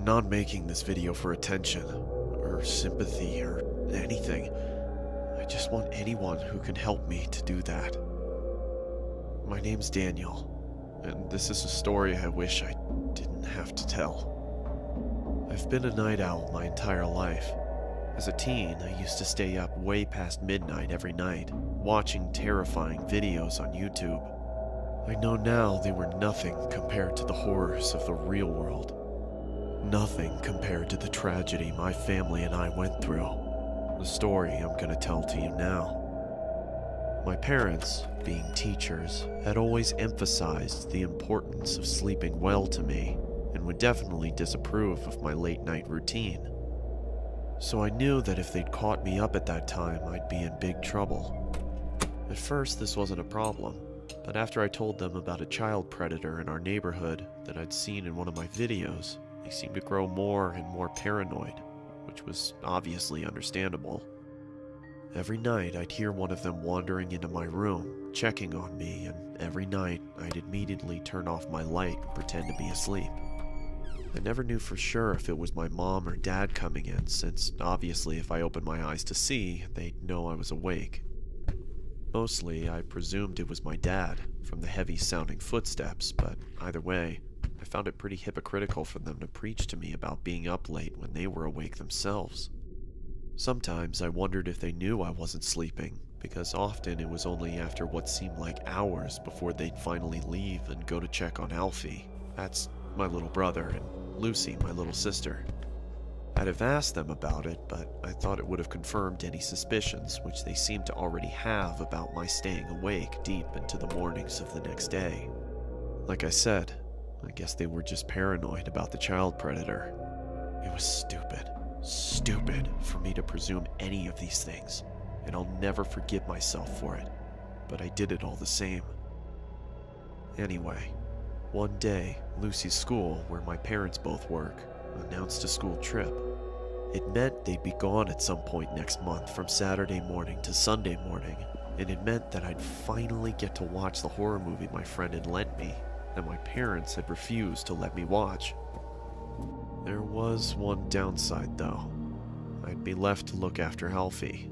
not making this video for attention, or sympathy, or anything. I just want anyone who can help me to do that. My name's Daniel, and this is a story I wish I didn't have to tell. I've been a night owl my entire life. As a teen, I used to stay up way past midnight every night, watching terrifying videos on YouTube. I know now they were nothing compared to the horrors of the real world. Nothing compared to the tragedy my family and I went through. The story I'm going to tell to you now. My parents, being teachers, had always emphasized the importance of sleeping well to me, and would definitely disapprove of my late-night routine. So I knew that if they'd caught me up at that time, I'd be in big trouble. At first, this wasn't a problem, but after I told them about a child predator in our neighborhood that I'd seen in one of my videos, they seemed to grow more and more paranoid, which was obviously understandable. Every night, I'd hear one of them wandering into my room, checking on me, and every night, I'd immediately turn off my light and pretend to be asleep. I never knew for sure if it was my mom or dad coming in, since obviously if I opened my eyes to see, they'd know I was awake. Mostly, I presumed it was my dad, from the heavy-sounding footsteps, but either way, I found it pretty hypocritical for them to preach to me about being up late when they were awake themselves. Sometimes I wondered if they knew I wasn't sleeping, because often it was only after what seemed like hours before they'd finally leave and go to check on Alfie. That's my little brother, and Lucy, my little sister. I'd have asked them about it, but I thought it would have confirmed any suspicions which they seemed to already have about my staying awake deep into the mornings of the next day. Like I said, I guess they were just paranoid about the child predator. It was stupid for me to presume any of these things, and I'll never forgive myself for it, but I did it all the same. Anyway, one day, Lucy's school, where my parents both work, announced a school trip. It meant they'd be gone at some point next month from Saturday morning to Sunday morning, and it meant that I'd finally get to watch the horror movie my friend had lent me, that my parents had refused to let me watch. There was one downside, though. I'd be left to look after Alfie.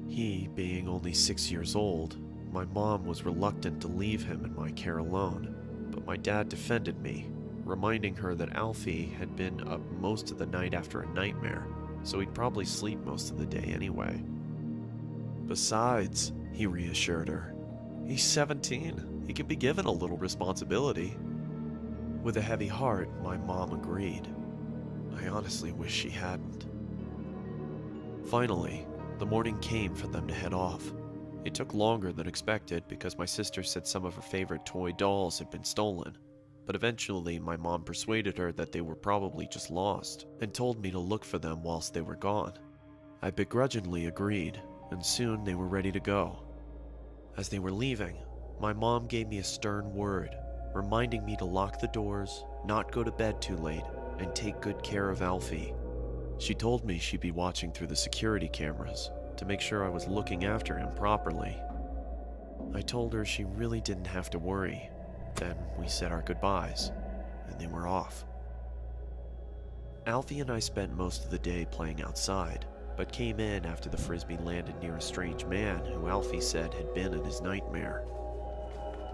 He, being only 6 years old, my mom was reluctant to leave him in my care alone, but my dad defended me, reminding her that Alfie had been up most of the night after a nightmare, so he'd probably sleep most of the day anyway. Besides, he reassured her, he's 17. He can be given a little responsibility. With a heavy heart, my mom agreed. I honestly wish she hadn't. Finally, the morning came for them to head off. It took longer than expected because my sister said some of her favorite toy dolls had been stolen, but eventually my mom persuaded her that they were probably just lost and told me to look for them whilst they were gone. I begrudgingly agreed, and soon they were ready to go. As they were leaving, my mom gave me a stern word, reminding me to lock the doors, not go to bed too late, and take good care of Alfie. She told me she'd be watching through the security cameras to make sure I was looking after him properly. I told her she really didn't have to worry. Then we said our goodbyes, and they were off. Alfie and I spent most of the day playing outside, but came in after the frisbee landed near a strange man who Alfie said had been in his nightmare.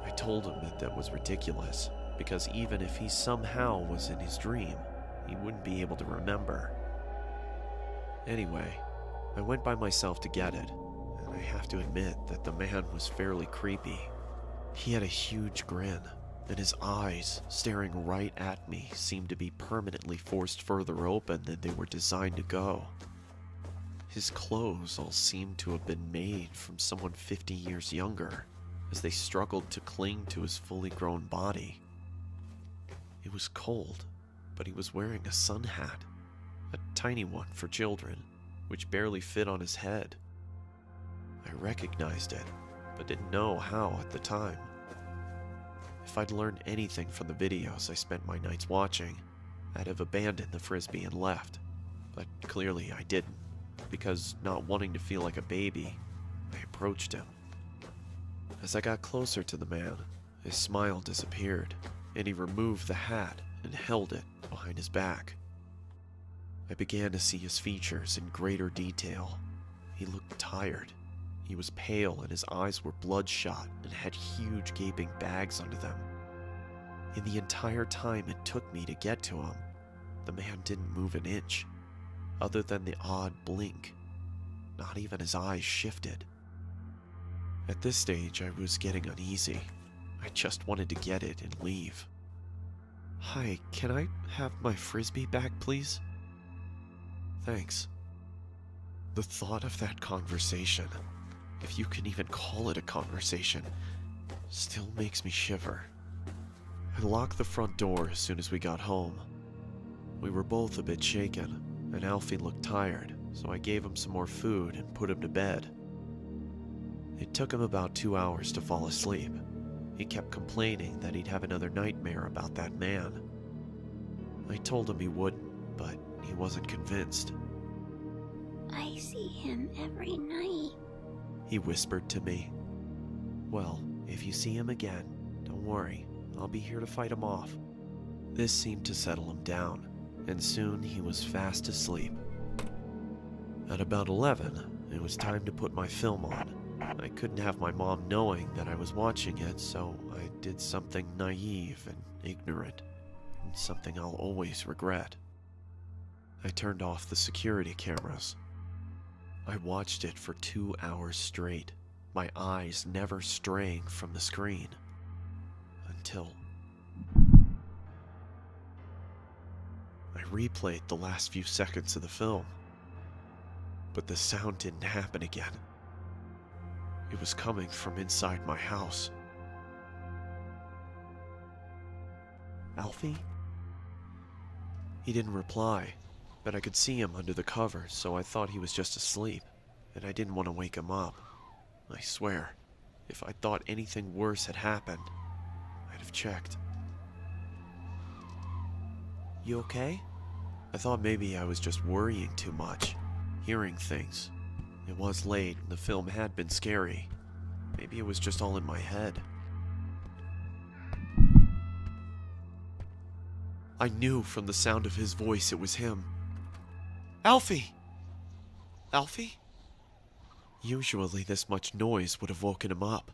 I told him that was ridiculous, because even if he somehow was in his dream, he wouldn't be able to remember. Anyway, I went by myself to get it, and I have to admit that the man was fairly creepy. He had a huge grin, and his eyes, staring right at me, seemed to be permanently forced further open than they were designed to go. His clothes all seemed to have been made from someone 50 years younger, as they struggled to cling to his fully grown body. It was cold, but he was wearing a sun hat, a tiny one for children, which barely fit on his head. I recognized it, but didn't know how at the time. If I'd learned anything from the videos I spent my nights watching, I'd have abandoned the frisbee and left, but clearly I didn't, because not wanting to feel like a baby, I approached him. As I got closer to the man, his smile disappeared, and he removed the hat and held it behind his back. I began to see his features in greater detail. He looked tired. He was pale and his eyes were bloodshot and had huge gaping bags under them. In the entire time it took me to get to him, the man didn't move an inch, other than the odd blink. Not even his eyes shifted. At this stage, I was getting uneasy. I just wanted to get it and leave. "Hi, can I have my frisbee back, please?" "Thanks." The thought of that conversation, if you can even call it a conversation, still makes me shiver. I locked the front door as soon as we got home. We were both a bit shaken, and Alfie looked tired, so I gave him some more food and put him to bed. It took him about 2 hours to fall asleep. He kept complaining that he'd have another nightmare about that man. I told him he wouldn't, but he wasn't convinced. "I see him every night," he whispered to me. "Well, if you see him again, don't worry, I'll be here to fight him off." This seemed to settle him down, and soon he was fast asleep. At about 11, it was time to put my film on. I couldn't have my mom knowing that I was watching it, so I did something naive and ignorant, and something I'll always regret. I turned off the security cameras. I watched it for 2 hours straight, my eyes never straying from the screen. Until I replayed the last few seconds of the film, but the sound didn't happen again. It was coming from inside my house. "Alfie?" He didn't reply, but I could see him under the covers, so I thought he was just asleep, and I didn't want to wake him up. I swear, if I thought anything worse had happened, I'd have checked. "You okay?" I thought maybe I was just worrying too much, hearing things. It was late, and the film had been scary. Maybe it was just all in my head. I knew from the sound of his voice it was him. "Alfie! Alfie?" Usually this much noise would have woken him up.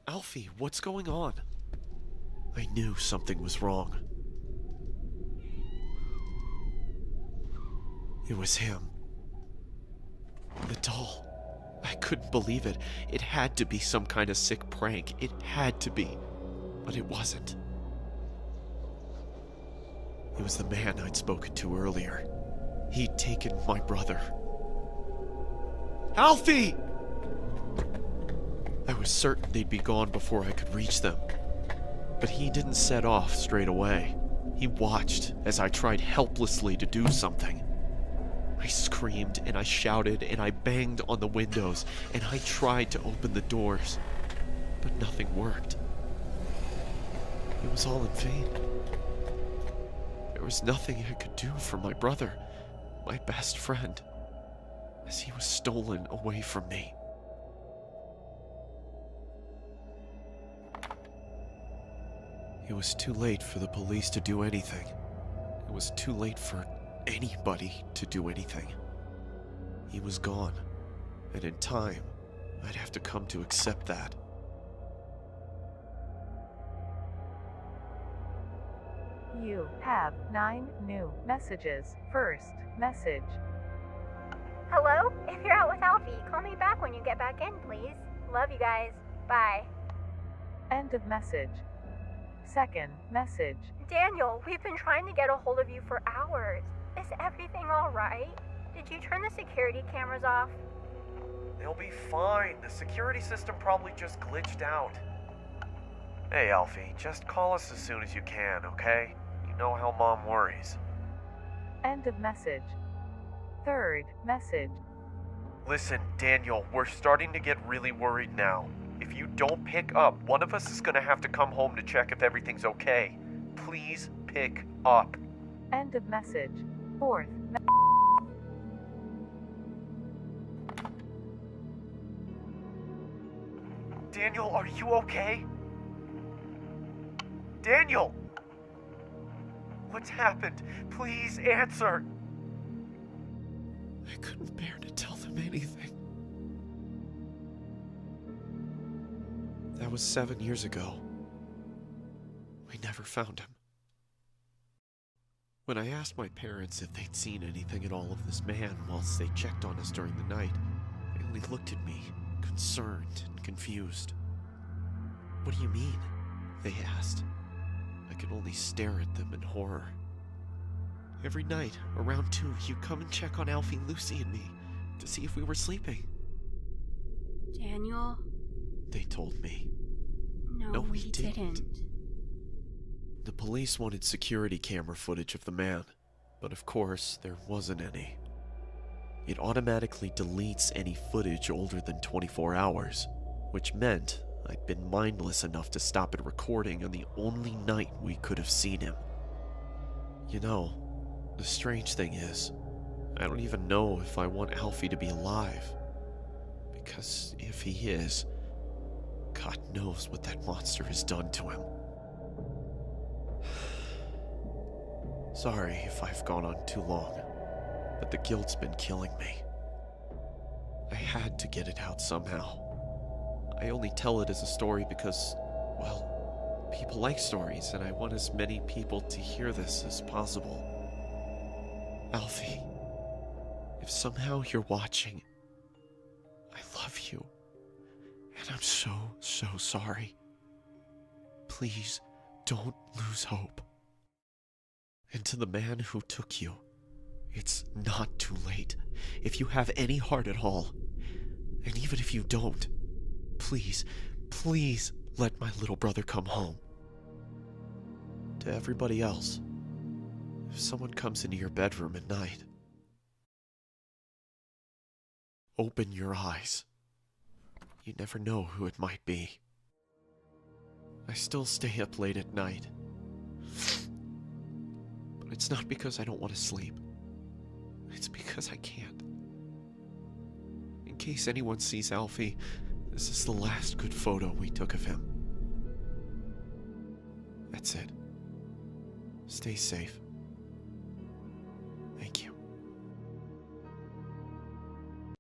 "Alfie, what's going on?" I knew something was wrong. It was him. The doll. I couldn't believe it. It had to be some kind of sick prank. It had to be. But it wasn't. It was the man I'd spoken to earlier. He'd taken my brother. "Alfie!" I was certain they'd be gone before I could reach them. But he didn't set off straight away. He watched as I tried helplessly to do something. I screamed and I shouted and I banged on the windows and I tried to open the doors, but nothing worked. It was all in vain. There was nothing I could do for my brother, my best friend, as he was stolen away from me. It was too late for the police to do anything. It was too late for anybody to do anything. He was gone, and in time, I'd have to come to accept that. You have 9 new messages. First message. "Hello? If you're out with Alfie, call me back when you get back in, please. Love you guys. Bye." End of message. Second message. "Daniel, we've been trying to get a hold of you for hours. Is everything alright? Did you turn the security cameras off?" They'll be fine. The security system probably just glitched out. Hey, Alfie, just call us as soon as you can, okay? You know how Mom worries. End of message. Third message. Listen, Daniel, we're starting to get really worried now. If you don't pick up, one of us is gonna have to come home to check if everything's okay. Please pick up. End of message. Fourth Daniel, are you okay? Daniel! What's happened? Please answer. I couldn't bear to tell them anything. That was 7 years ago. We never found him. When I asked my parents if they'd seen anything at all of this man whilst they checked on us during the night, they only looked at me, concerned and confused. "What do you mean?" they asked. I could only stare at them in horror. "Every night, around 2, you'd come and check on Alfie, Lucy, and me to see if we were sleeping," Daniel? they told me. No, we didn't. The police wanted security camera footage of the man, but of course, there wasn't any. It automatically deletes any footage older than 24 hours, which meant I'd been mindless enough to stop it recording on the only night we could have seen him. You know, the strange thing is, I don't even know if I want Alfie to be alive. Because if he is, God knows what that monster has done to him. Sorry if I've gone on too long, but the guilt's been killing me. I had to get it out somehow. I only tell it as a story because, well, people like stories, and I want as many people to hear this as possible. Alfie, if somehow you're watching, I love you, and I'm so sorry. Please don't lose hope. And to the man who took you, it's not too late. If you have any heart at all, and even if you don't, please let my little brother come home. To everybody else, if someone comes into your bedroom at night, open your eyes. You never know who it might be. I still stay up late at night. But it's not because I don't want to sleep. It's because I can't. In case anyone sees Alfie, this is the last good photo we took of him. That's it. Stay safe.